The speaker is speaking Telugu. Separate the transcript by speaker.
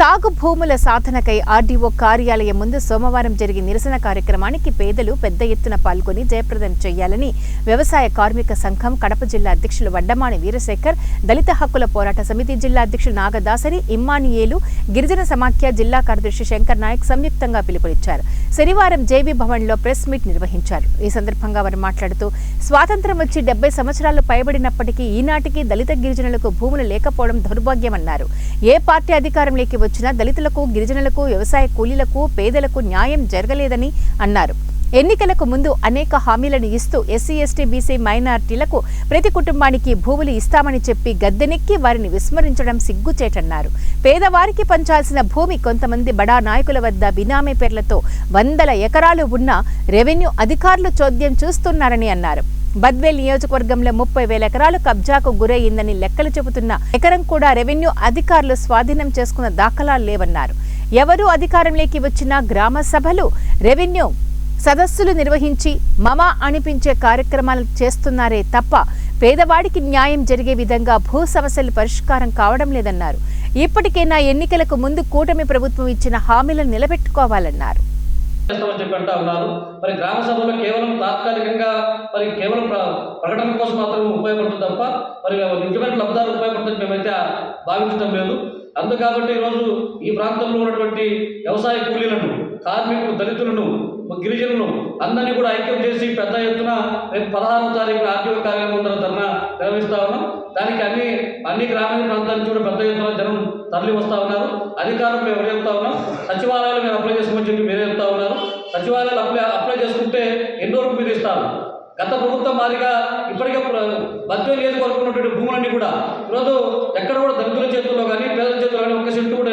Speaker 1: సాగు భూముల సాధనకై ఆర్డీఓ కార్యాలయం ముందు సోమవారం జరిగిన నిరసన కార్యక్రమానికి పేదలు పెద్ద ఎత్తున పాల్గొని జయప్రదం చేయాలని వ్యవసాయ కార్మిక సంఘం కడప జిల్లా అధ్యక్షులు వడ్డమాని వీరశేఖర్, దళిత హక్కుల పోరాట సమితి జిల్లా అధ్యక్షులు నాగదాసరి, ఇమ్మానియేలు, గిరిజన సమాఖ్య జిల్లా కార్యదర్శి శంకర్ నాయక్ సంయుక్తంగా పిలుపునిచ్చారు. శనివారం జేవీ భవన్లో ప్రెస్ మీట్ నిర్వహించారు. ఈ సందర్భంగా వారు మాట్లాడుతూ స్వాతంత్ర్యం వచ్చి 70 సంవత్సరాలు పైబడినప్పటికీ ఈనాటికి దళిత గిరిజనులకు భూములు లేకపోవడం దౌర్భాగ్యమన్నారు. ఏ పార్టీ అధికారంలోకి వచ్చినా దళితులకు, గిరిజనులకు, వ్యవసాయ కూలీలకు, పేదలకు న్యాయం జరగలేదని అన్నారు. ఎన్నికలకు ముందు అనేక హామీలను ఇస్తూ ఎస్సీ, ఎస్టీ, బీసీ, మైనారిటీలకు ప్రతి కుటుంబానికి భూములు ఇస్తామని చెప్పి గద్దెనెక్కి వారిని విస్మరించడం సిగ్గుచేటన్నారు. పేదవారికి పంచాల్సిన భూమి కొంతమంది బడా నాయకుల వద్ద బినామీ పేర్లతో 100 ఎకరాలు ఉన్న రెవెన్యూ అధికారులు చోద్యం చూస్తున్నారని అన్నారు. బద్వేల్ నియోజకవర్గంలో 30,000 ఎకరాలు కబ్జాకు గురయ్యిందని లెక్కలు చెబుతున్న ఎకరం కూడా రెవెన్యూ అధికారులు స్వాధీనం చేసుకున్న దాఖలాలు లేవన్నారు. ఎవరు అధికారంలోకి వచ్చినా గ్రామ సభలు, రెవెన్యూ సదస్సులు నిర్వహించి మమా అనిపించే కార్యక్రమాలు చేస్తున్నారే తప్ప పేదవాడికి న్యాయం జరిగే విధంగా భూ సమస్యలు పరిష్కారం కావడం లేదన్నారు. ఇప్పటికైనా ఎన్నికలకు ముందు కూటమి ప్రభుత్వం ఇచ్చిన హామీలను నిలబెట్టుకోవాలన్నారు.
Speaker 2: మరి గ్రామ సభలో కేవలం తాత్కాలికంగా కేవలం ప్రకటన కోసం మాత్రం ఉపయోగపడుతుంది తప్ప మరి నిజమైన లబ్ధాలు ఉపయోగపడుతుంది మేమైతే భావించడం లేదు. అందుకాబట్టి ఈరోజు ఈ ప్రాంతంలో ఉన్నటువంటి వ్యవసాయ కూలీలను, కార్మికులు, దళితులను, గిరిజనులను అందరినీ కూడా ఐక్యం చేసి పెద్ద ఎత్తున రేపు 16వ తారీఖున ఆర్టీఓ కార్యాలయం ముందర ధర్నా నిర్వహిస్తా ఉన్నాం. దానికి అన్ని గ్రామీణ ప్రాంతాల నుంచి కూడా పెద్ద ఎత్తున జనం తరలి వస్తూ ఉన్నారు. అధికారులు మేము ఎవరు చెప్తా ఉన్నాం, సచివాలయాలు మీరు అప్లై చేసుకోమని చెప్పి మీరే చెప్తా ఉన్నారు. సచివాలయాలు అప్లై చేసుకుంటే ఎన్ని రోజులకు మీరు ఇస్తారు? గత ప్రభుత్వం మాదిరిగా ఇప్పటికే బద్వేలు నియోజకవర్గం ఉన్నటువంటి భూములన్నీ కూడా ఈరోజు ఎక్కడ కూడా దళితుల చేతుల్లో కానీ పేదల చేతుల్లో కానీ 1 సెంటు కూడా